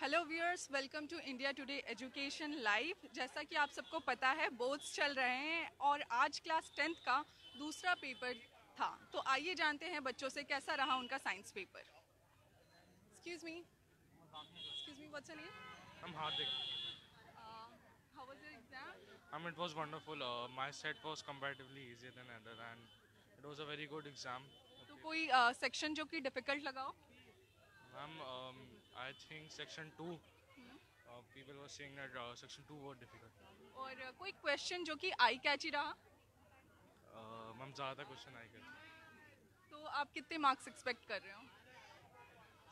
Hello viewers, welcome to India today education live. जैसा कि आप सबको पता है, बोर्ड्स चल रहे हैं और आज क्लास 10th का दूसरा पेपर था। तो आइए जानते हैं बच्चों से कैसा रहा उनका science paper. Excuse me, what's your name? I'm Hardik. How was your exam? It was wonderful. My set was comparatively easier than other, and it was a very good exam. तो Okay. कोई section जो कि difficult लगाओ? I think section 2, people were saying that section 2 was difficult. और कोई question जो कि आई कैची रहा? ज़्यादा क्वेश्चन आई गए तो आप कितने मार्क्स एक्सपेक्ट कर रहे हो?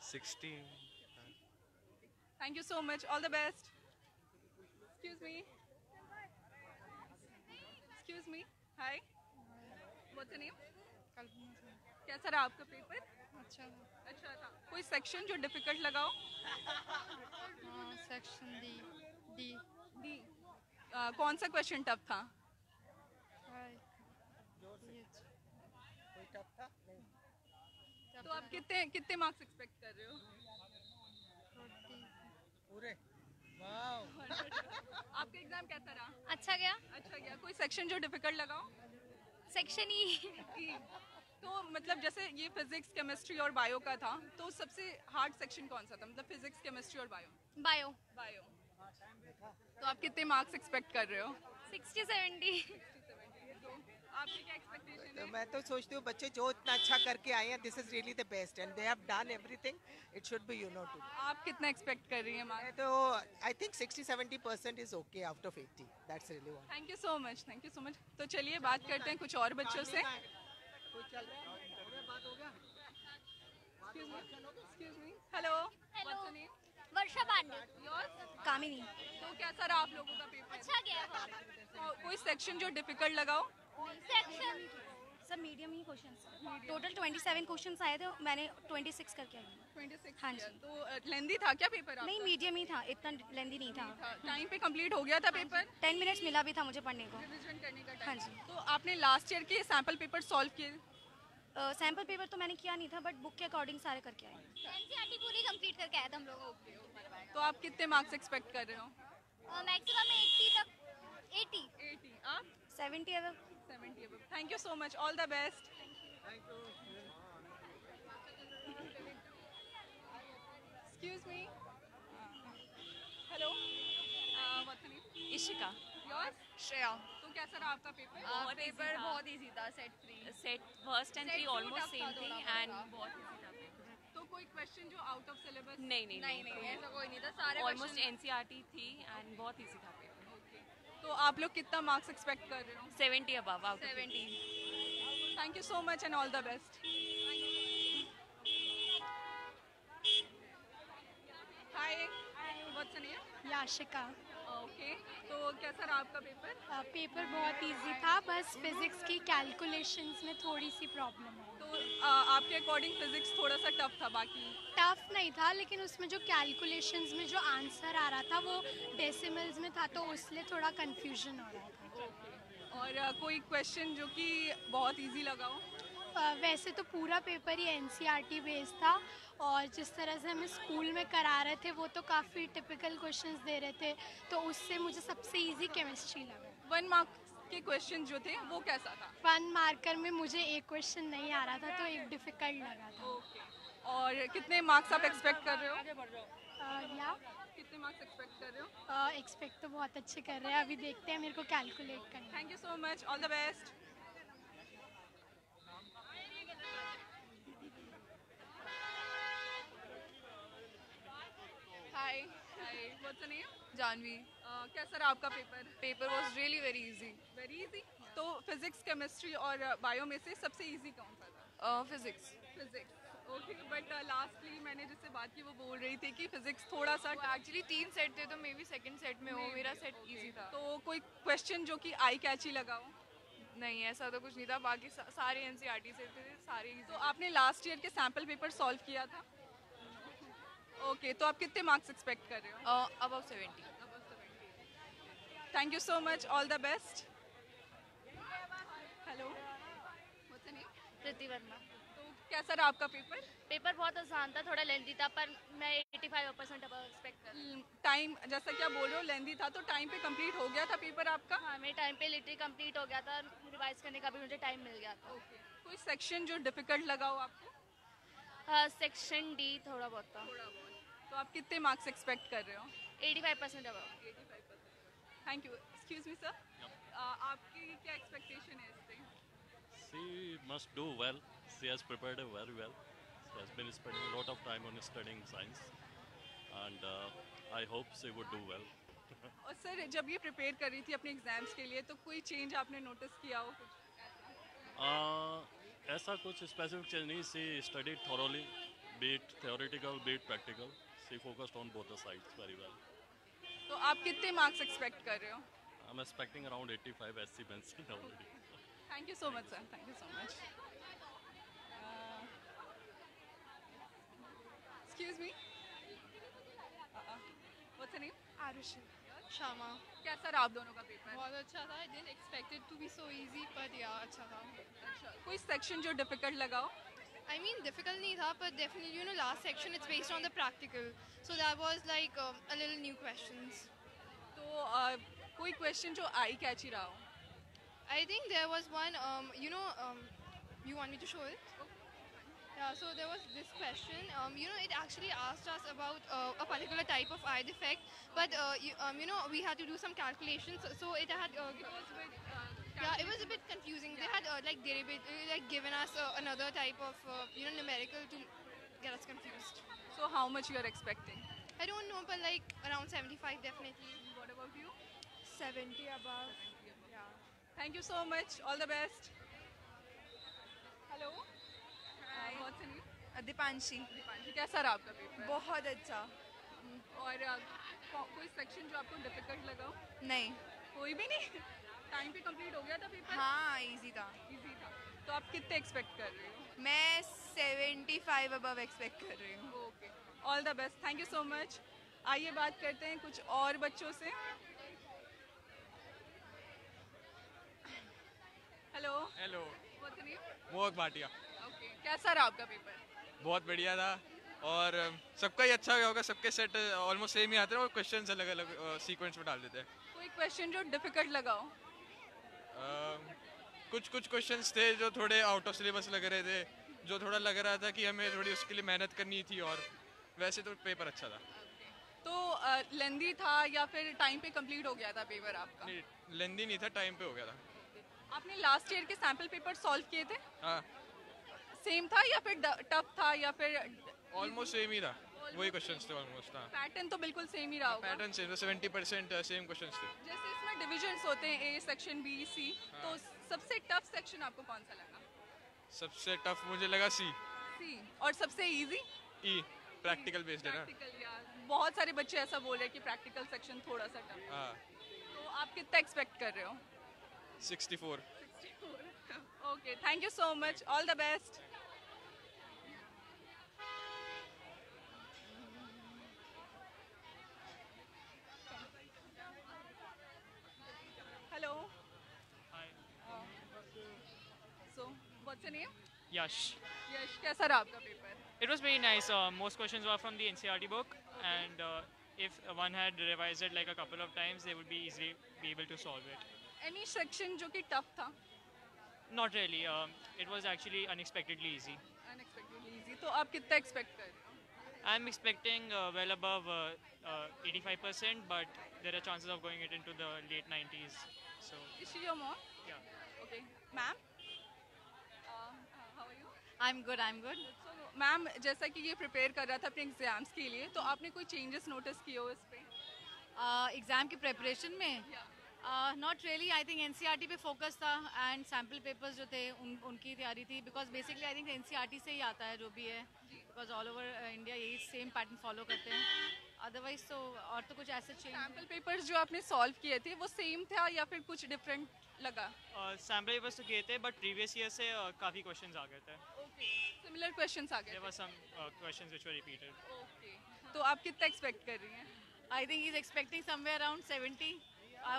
60. Thank you so much, all the best. Excuse me, hi, what's your name? कैसा रहा आपका पेपर? अच्छा था। कोई सेक्शन जो डिफिकल्ट लगाओ? Section D. डी। कौन सा क्वेश्चन टफ था? तो आप कितने कितने मार्क्स एक्सपेक्ट कर रहे हो? पूरे। वाव। आपका एग्जाम कैसा रहा? अच्छा गया। अच्छा गया। कोई सेक्शन जो डिफिकल्ट लगाओ? Section E. तो मतलब जैसे ये फिजिक्स, केमिस्ट्री और बायो का था, तो सबसे हार्ड सेक्शन कौन सा था? मतलब फिजिक्स, केमिस्ट्री और बायो? बायो। तो आप कितने मार्क्स एक्सपेक्ट कर रहे हो? 60-70। आपकी क्या एक्सपेक्टेशन तो है? मैं तो सोचती हूँ बच्चे जो इतना अच्छा करके आए हैं, this is really the best and they have done everything, it should be too. आप कितना एक्सपेक्ट कर रही हैं मैं मार्क्स? तो I think 60-70% is okay out of 80, that's really one. Thank you so much, thank you so much. तो चलिए बात करते हैं कुछ और बच्चों से। Excuse me, hello, what's your name? Varsha Pandey. Yours? Kamini. तो कैसा रहा आप लोगों का पेपर? अच्छा गया। तो कोई सेक्शन जो डिफिकल्ट लगाओ? सेक्शन सब मीडियम ही क्वेश्चंस। टोटल 27 क्वेश्चंस आए थे, मैंने 26 करके आई हूँ। 26 हाँ किया। जी। तो लेंदी था क्या पेपर आपका? नहीं, मीडियम ही था, इतना लेंदी नहीं था। टाइम पे कंप्लीट हो गया था पेपर? 10 मिनट्स मिला भी था मुझे पढ़ने को। रिवीजन करने का हाँ टाइम? जी। तो आपने लास्ट ईयर के सैंपल पेपर सॉल्व किए? सैम्पल पेपर तो मैंने किया नहीं था, बट बुक के अकॉर्डिंग सारे करके आए। एनसीईआरटी पूरी कंप्लीट करके आए थे हम लोग। तो आप कितने मार्क्स एक्सपेक्ट कर रहे हो? मैक्सिमम 80 तक। 80। आप? 70 अगर। 70 above। Thank you so much, all the best. Excuse me, hello, what's your name? Ishika. Yours? Shreya. तो कैसा रहा आपका पेपर? पेपर बहुत इजी था, set 3। Set first and Set 3 two almost tough same था थी थोड़ा एंड बहुत। बहुत इजी था पेपर। तो कोई क्वेश्चन जो आउट ऑफ सिलेबस? नहीं ऐसा कोई नहीं था, सारे ऑलमोस्ट एनसीईआरटी थी एंड बहुत इजी था पेपर। तो आप लोग कितना मार्क्स एक्सपेक्ट कर रहे हो? 70 above out 70। Thank you so much and all the best. Hi, what's your name? Yashika. Okay, तो कैसा रहा आपका पेपर? पेपर बहुत इजी था, बस फिजिक्स की कैलकुलेशंस में थोड़ी सी प्रॉब्लम है। तो आपके अकॉर्डिंग फिजिक्स थोड़ा सा टफ था, बाकी टफ नहीं था, लेकिन उसमें जो कैलकुलेशंस में जो आंसर आ रहा था वो डेसिमल्स में था, तो उसलिए थोड़ा कंफ्यूजन हो रहा था। और कोई क्वेश्चन जो कि बहुत इजी लगा हो? वैसे तो पूरा पेपर ही एनसीईआरटी बेस्ड था, और जिस तरह से हमें स्कूल में करा रहे थे वो तो काफ़ी टिपिकल क्वेश्चंस दे रहे थे, तो उससे मुझे सबसे इजी केमिस्ट्री लगा। 1 मार्क के क्वेश्चन जो थे वो कैसा था? 1 मार्कर में मुझे एक क्वेश्चन नहीं आ रहा था, तो एक डिफ़िकल्ट लगा था। ओके, और कितने मार्क्स आप एक्सपेक्ट कर रहे हो? या कितने मार्क्स एक्सपेक्ट कर रहे हो? एक्सपेक्ट तो बहुत अच्छे कर रहे हैं, अभी देखते हैं, मेरे को कैलकुलेट करना है। Thank you so much, all the best. Hi, what's your name? Jhanvi. कैसा रहा आपका paper? Paper was really very easy. Very easy. तो फिजिक्स, केमिस्ट्री और बायो में से सबसे इजी कौन सा था? Physics. Physics. Okay, but lastly मैंने जिससे बात की वो बोल रही थी कि फिजिक्स थोड़ा सा एक्चुअली 3 सेट थे, तो मे बी सेकंड सेट में हो, मेरा सेट इजी था। तो कोई क्वेश्चन जो कि आई कैची लगा हो? नहीं, ऐसा तो कुछ नहीं था, बाकी सारे एनसीईआरटी से थे, सारे तो इजी। आपने लास्ट ईयर के सैंपल पेपर सॉल्व किया था? ओके, तो आप कितने मार्क्स एक्सपेक्ट कर रहे हो? Above 70। Thank you so much, all the best. Hello, what's your name? Preeti Verma. तो कैसा रहा आपका पेपर? पेपर बहुत आसान था, थोड़ा लेंथी था, पर मैं 85% अब एक्सपेक्ट कर रही हूँ। टाइम जैसा कि आप बोल रहे हो लेंदी था, तो टाइम पे कंप्लीट हो गया था पेपर आपका? हाँ, मेरे टाइम पे लिटरली कंप्लीट हो गया था, रिवाइज करने का भी मुझे टाइम मिल गया था। कोई सेक्शन जो डिफिकल्ट लगा हो आपको? सेक्शन डी थोड़ा बहुत था। थोड़ा बहुत। तो आप कितने मार्क्स एक्सपेक्ट कर रहे हो? 85% अब। Thank you. Excuse me sir, आपकी क्या एक्सपेक्टेशन है इससे? She must do well. She has prepared it very well. She has been spending a lot of time on studying science, and I hope she would do well. और sir जब ये prepare कर रही थी अपने exams के लिए, तो कोई चेंज आपने नोटिस किया हो कुछ ऐसा? ऐसा कुछ स्पेसिफिक चेंज नहीं. She studied thoroughly, be it theoretical, be it practical. She focused on both the sides very well. तो आप कितने मार्क्स एक्सपेक्ट कर रहे हो? I'm expecting around 85 as she mentioned already. Thank you so much sir, thank you so much. Excuse me, what's your name? Arushi, Shama. कैसा रहा आप दोनों का पेपर? बहुत अच्छा था। I didn't expect it to be so easy, but yeah अच्छा था। अच्छा, कोई सेक्शन जो डिफिकल्ट लगा हो? आई मीन डिफिकल्ट नहीं था, पर definitely you know last section it's based on the practical, so that was like a little new questions. तो कोई क्वेश्चन जो आई कैची रहा हो? I think there was one, you want me to show it? Yeah, so there was this question, you know, it actually asked us about a particular type of eye defect, but, you know, we had to do some calculations, so it had, yeah, it was a bit confusing. They had, like given us another type of, you know, numerical to get us confused. So how much you are expecting? I don't know, but like around 75 definitely. What about you? 70 above. Thank you so much. All the best. Hello. What's your name? Deepanshi. Deepanshi, कैसा रहा आपका paper? बहुत अच्छा। और कोई section जो आपको difficult लगा हो? नहीं। कोई भी नहीं? टाइम पे कंप्लीट हो गया था पेपर? हाँ, इजी था। इजी था। तो आप कितने एक्सपेक्ट कर रहे हो? मैं 75 अबव एक्सपेक्ट कर रही हूँ। Okay, all the best, thank you so much. आइए बात करते हैं कुछ और बच्चों से। Hello. Hello, what's your name? मोहक भाटिया। ओके, कैसा रहा आपका पेपर? बहुत बढ़िया था, और सबका ही अच्छा गया होगा। सबके सेट ऑलमोस्ट सेम ही आते हैं और क्वेश्चंस अलग अलग सीक्वेंस में डाल देते हैं। कोई क्वेश्चन जो डिफिकल्ट लगा हो? कुछ कुछ क्वेश्चंस थे जो थोड़े आउट ऑफ सिलेबस लग रहे थे, जो थोड़ा लग रहा था कि हमें थोड़ी उसके लिए मेहनत करनी थी, और वैसे तो पेपर अच्छा था। तो लेंदी था या फिर टाइम पे कंप्लीट हो गया था पेपर आपका? नहीं, लेंदी नहीं था, टाइम पे हो गया था। आपने लास्ट ईयर के सैम्पल पेपर सॉल्व किए थे? हाँ, सेम था या फिर टफ था या फिर? ऑलमोस्ट सेम ही था, वही क्वेश्चंस थे ऑलमोस्ट। हाँ, पैटर्न तो बिल्कुल सेम ही रहा होगा। पैटर्न सेम था, 70% सेम क्वेश्चंस थे। जैसे इसमें डिविजन्स होते हैं, ए सेक्शन, बी, सी, तो सबसे टफ सेक्शन आपको कौन सा लगा? सबसे टफ मुझे लगा सी। सी। और सबसे इजी? ई, प्रैक्टिकल बेस्ड है ना। प्रैक्टिकल, यार बहुत सारे बच्चे ऐसा बोल रहे हैं कि प्रैक्टिकल सेक्शन थोड़ा सा टफ। हाँ, तो आप कितना एक्सपेक्ट कर रहे हो? 64। Okay, thank you so much, all the best. Hello. Hi. So what's your name? Yash. यश, कैसा रहा आपका paper? It was very nice. Most questions were from the NCERT book, and if one had revised it like a couple of times, they would be easily be able to solve it. Any section जो कि tough था? Not really. It was actually unexpectedly easy. Unexpectedly easy. तो आप कितना expect कर रहे हो? I'm expecting well above 85%, but there are chances of going it into the late 90s. So Is she your mom? yeah. Okay, ma'am. How are you? I'm good, I'm good. So, ma'am जैसा कि ये prepare कर रहा था अपने exams के लिए, तो आपने कोई चेंजेस नोटिस किए हो इस पे? एग्ज़ाम की प्रेपरेशन में not really, I think NCERT पे फोकस था, एंड सैम्पल पेपर्स जो थे उनकी तैयारी थी, because basically I think NCERT से ही आता है जो भी है, बिकॉज ऑल ओवर इंडिया यही सेम पैटर्न फॉलो करते हैं। अदरवाइज तो और तो कुछ ऐसे चेंज। सैम्पल पेपर्स जो आपने सॉल्व किए थे वो सेम था या फिर कुछ डिफरेंट लगा? Sample papers तो किए थे, but previous year से काफ़ी questions आ गए थे. ओके, सिमिलर क्वेश्चंस आ गए There थे। were some questions which were repeated. Okay, तो आप कितना एक्सपेक्ट कर रही हैं? I think he is expecting somewhere around 70.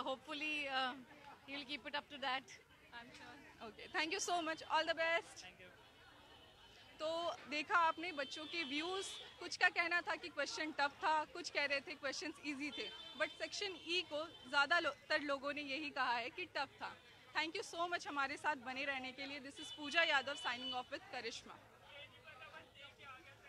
Hopefully he will keep it up to that. Okay, thank you so much, all the best. Thank you. तो देखा आपने बच्चों के व्यूज़, कुछ का कहना था कि क्वेश्चन टफ था, कुछ कह रहे थे क्वेश्चन इजी थे, बट सेक्शन ई को ज़्यादातर लोगों ने यही कहा है कि टफ था। थैंक यू सो मच हमारे साथ बने रहने के लिए। This is Pooja Yadav signing off with Karishma.